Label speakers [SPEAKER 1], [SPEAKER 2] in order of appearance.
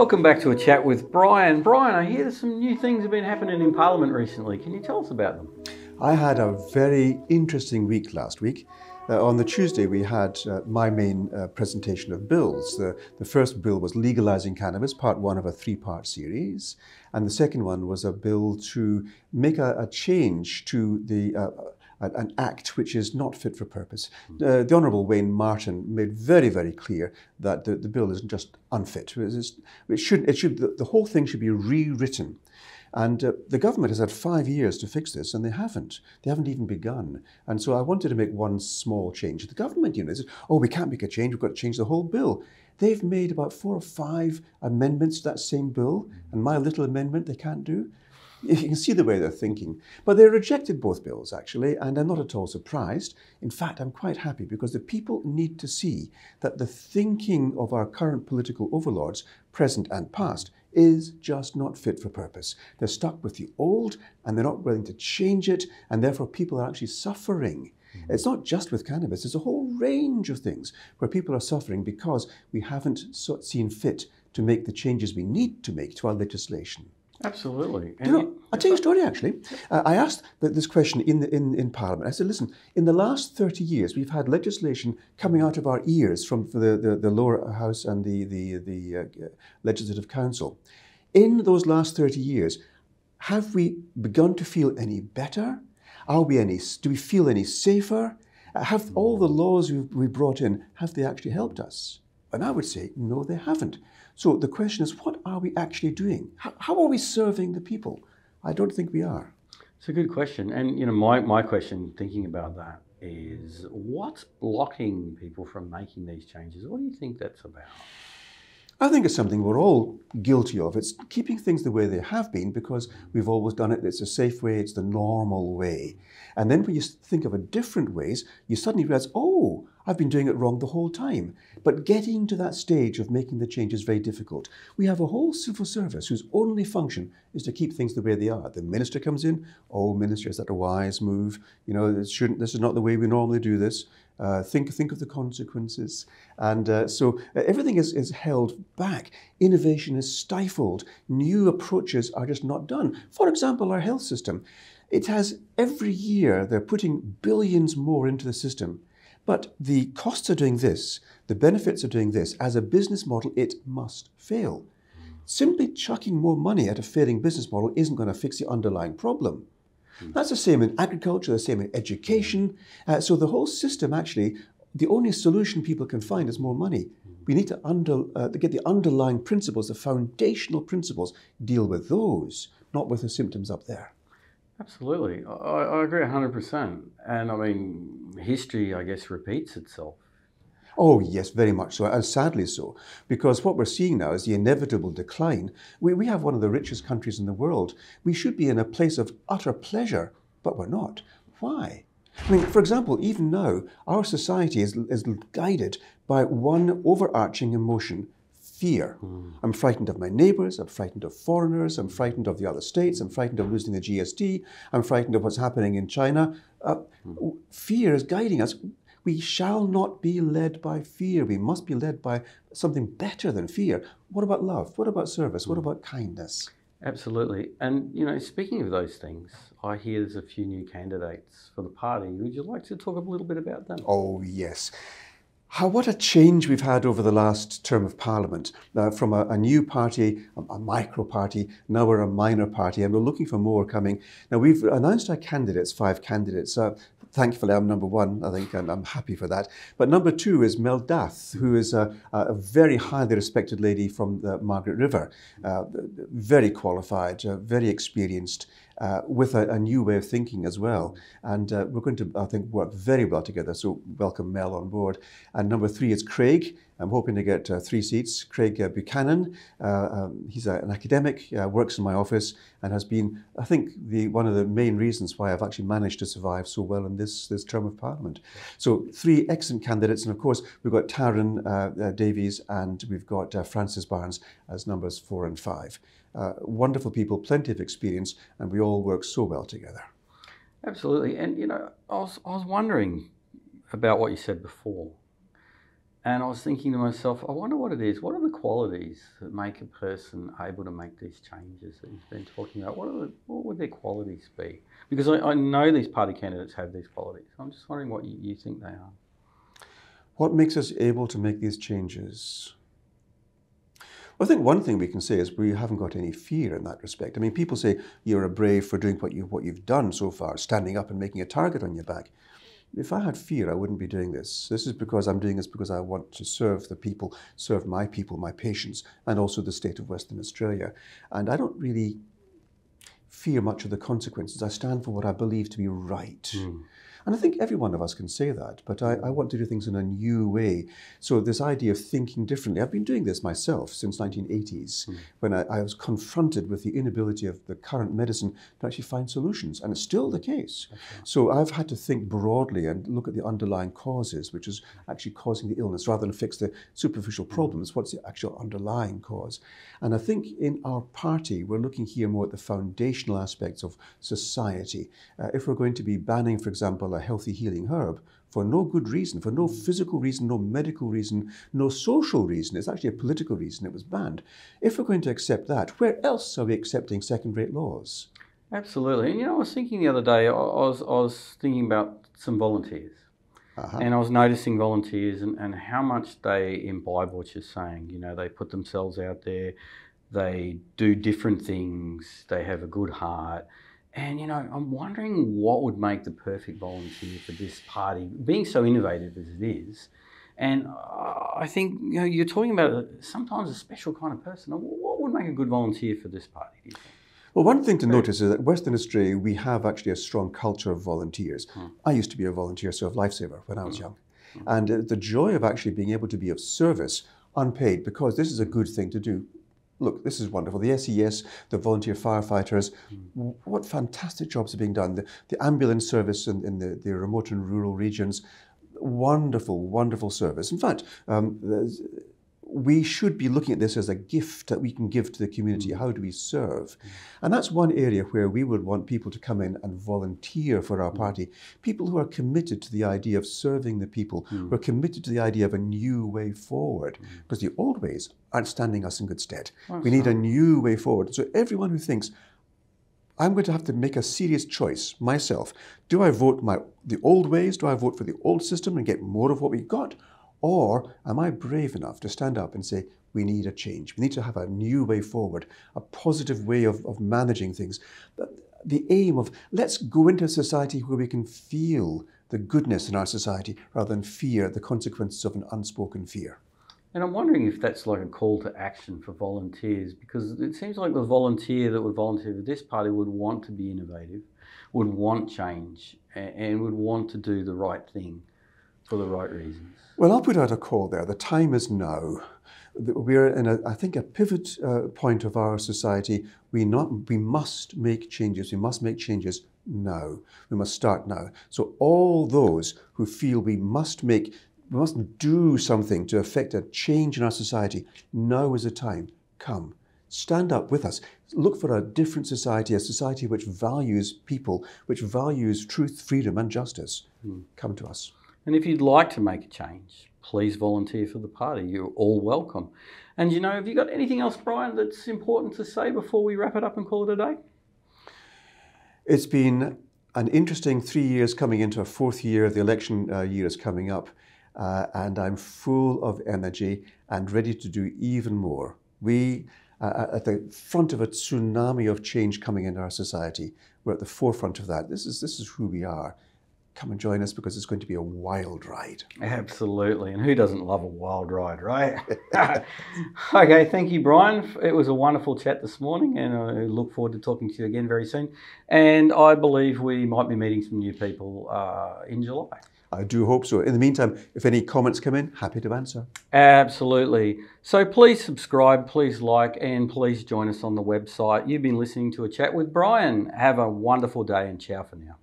[SPEAKER 1] Welcome back to a chat with Brian. Brian, I hear there's some new things have been happening in Parliament recently. Can you tell us about them?
[SPEAKER 2] I had a very interesting week last week. On the Tuesday, we had my main presentation of bills. The first bill was legalising cannabis, part one of a three-part series. And the second one was a bill to make a change to an act which is not fit for purpose. The Honourable Wayne Martin made very, very clear that the bill isn't just unfit. The whole thing should be rewritten. And the government has had 5 years to fix this, and they haven't. They haven't even begun. And so I wanted to make one small change. The government, says, oh, we can't make a change, we've got to change the whole bill. They've made about 4 or 5 amendments to that same bill, and my little amendment they can't do. You can see the way they're thinking. But they rejected both bills, actually, and I'm not at all surprised. In fact, I'm quite happy because the people need to see that the thinking of our current political overlords, present and past, is just not fit for purpose. They're stuck with the old and they're not willing to change it, and therefore people are actually suffering. It's not just with cannabis, there's a whole range of things where people are suffering because we haven't seen fit to make the changes we need to make to our legislation.
[SPEAKER 1] Absolutely.
[SPEAKER 2] I'll tell you a story, actually. I asked this question in Parliament. I said, listen, in the last 30 years, we've had legislation coming out of our ears from the lower house and the Legislative Council. In those last 30 years, have we begun to feel any better? Do we feel any safer? Have all the laws we brought in, have they actually helped us? And I would say, no, they haven't. So the question is, what are we actually doing? How are we serving the people? I don't think we are.
[SPEAKER 1] It's a good question. And, my question thinking about that is, what's blocking people from making these changes? What do you think that's about?
[SPEAKER 2] I think it's something we're all guilty of. It's keeping things the way they have been because we've always done it. It's a safe way. It's the normal way. And then when you think of different ways, you suddenly realize, oh, I've been doing it wrong the whole time. But getting to that stage of making the change is very difficult. We have a whole civil service whose only function is to keep things the way they are. The minister comes in, oh, minister, is that a wise move? This is not the way we normally do this. Think of the consequences. And so everything is held back. Innovation is stifled. New approaches are just not done. For example, our health system. It has every year, they're putting billions more into the system. But the costs are doing this, the benefits are doing this. As a business model, it must fail. Simply chucking more money at a failing business model isn't going to fix the underlying problem. That's the same in agriculture, the same in education. So the whole system, actually, the only solution people can find is more money. We need to get the underlying principles, the foundational principles, deal with those, not with the symptoms up there.
[SPEAKER 1] Absolutely. I agree 100%. And history, I guess, repeats itself.
[SPEAKER 2] Oh, yes, very much so, and sadly so, because what we're seeing now is the inevitable decline. We have one of the richest countries in the world. We should be in a place of utter pleasure, but we're not. Why? For example, even now, our society is guided by one overarching emotion: fear. I'm frightened of my neighbours, I'm frightened of foreigners, I'm frightened of the other states, I'm frightened of losing the GST, I'm frightened of what's happening in China. Fear is guiding us. We shall not be led by fear. We must be led by something better than fear. What about love? What about service? What about kindness?
[SPEAKER 1] Absolutely. And, speaking of those things, I hear there's a few new candidates for the party. Would you like to talk a little bit about them?
[SPEAKER 2] Oh, yes. What a change we've had over the last term of Parliament. From a new party, a micro party, now we're a minor party, and we're looking for more coming. Now, we've announced our candidates, 5 candidates. Thankfully, I'm number 1, I think, and I'm happy for that. But number 2 is Mel Dath, who is a very highly respected lady from the Margaret River. Very qualified, very experienced, with a new way of thinking as well. And we're going to, I think, work very well together. So welcome Mel on board. And number 3 is Craig. I'm hoping to get 3 seats. Craig Buchanan, he's an academic, works in my office, and has been, I think, one of the main reasons why I've actually managed to survive so well in this term of Parliament. So 3 excellent candidates, and of course we've got Taryn Davies and we've got Francis Barnes as numbers 4 and 5. Wonderful people, plenty of experience, and we all work so well together.
[SPEAKER 1] Absolutely. And I was wondering about what you said before. And I was thinking to myself, I wonder what it is. What are the qualities that make a person able to make these changes that you've been talking about? What would their qualities be? Because I know these party candidates have these qualities. I'm just wondering what you think they are.
[SPEAKER 2] What makes us able to make these changes? Well, I think one thing we can say is we haven't got any fear in that respect. I mean, people say you're a brave for doing what you've done so far, standing up and making a target on your back. If I had fear, I wouldn't be doing this. This is because I'm doing this because I want to serve the people, my patients, and also the state of Western Australia. And I don't really fear much of the consequences. I stand for what I believe to be right. And I think every one of us can say that, but I want to do things in a new way. So this idea of thinking differently, I've been doing this myself since 1980s, when I was confronted with the inability of the current medicine to actually find solutions, and it's still the case. Okay. So I've had to think broadly and look at the underlying causes, which is actually causing the illness, rather than fix the superficial problems. What's the actual underlying cause? And I think in our party, we're looking here more at the foundational aspects of society. If we're going to be banning, for example, a healthy healing herb for no good reason, for no physical reason, no medical reason, no social reason, it's actually a political reason it was banned. If we're going to accept that, where else are we accepting second-rate laws?
[SPEAKER 1] Absolutely. And I was thinking the other day, I was thinking about some volunteers. And I was noticing volunteers and how much they imbibe what you're saying. They put themselves out there, they do different things, they have a good heart. And, I'm wondering what would make the perfect volunteer for this party, being so innovative as it is. And I think, you're talking about sometimes a special kind of person. What would make a good volunteer for this party, do you think?
[SPEAKER 2] Well, one thing to notice is that Western Australia, we have actually a strong culture of volunteers. I used to be a volunteer Surf Lifesaver when I was young. And the joy of actually being able to be of service, unpaid, because this is a good thing to do. Look, this is wonderful. The SES, the volunteer firefighters, what fantastic jobs are being done. The ambulance service in the remote and rural regions, wonderful, wonderful service. In fact, we should be looking at this as a gift that we can give to the community. How do we serve? And that's one area where we would want people to come in and volunteer for our party. People who are committed to the idea of serving the people, who are committed to the idea of a new way forward, because the old ways aren't standing us in good stead. We need a new way forward. So everyone who thinks, I'm going to have to make a serious choice myself. Do I vote the old ways? Do I vote for the old system and get more of what we got? Or am I brave enough to stand up and say, we need a change. We need to have a new way forward, a positive way of managing things. The aim of, let's go into a society where we can feel the goodness in our society rather than fear the consequences of an unspoken fear.
[SPEAKER 1] And I'm wondering if that's like a call to action for volunteers, because it seems like the volunteer that would volunteer for this party would want to be innovative, would want change, and would want to do the right thing for the right reasons.
[SPEAKER 2] Well, I'll put out a call there. The time is now. We're in, I think, a pivot point of our society. We must make changes. We must make changes now. We must start now. So all those who feel we must do something to affect a change in our society, now is the time. Come, stand up with us. Look for a different society, a society which values people, which values truth, freedom, and justice. Come to us.
[SPEAKER 1] And if you'd like to make a change, please volunteer for the party. You're all welcome. And have you got anything else, Brian, that's important to say before we wrap it up and call it a day?
[SPEAKER 2] It's been an interesting 3 years coming into a fourth year. The election year is coming up. And I'm full of energy and ready to do even more. We are at the front of a tsunami of change coming into our society. We're at the forefront of that. This is who we are. Come and join us, because it's going to be a wild ride.
[SPEAKER 1] Absolutely. And who doesn't love a wild ride, right? Okay, thank you, Brian. It was a wonderful chat this morning, and I look forward to talking to you again very soon. And I believe we might be meeting some new people in July.
[SPEAKER 2] I do hope so. In the meantime, if any comments come in, happy to answer.
[SPEAKER 1] Absolutely. So please subscribe, please like, and please join us on the website. You've been listening to A Chat with Brian. Have a wonderful day, and ciao for now.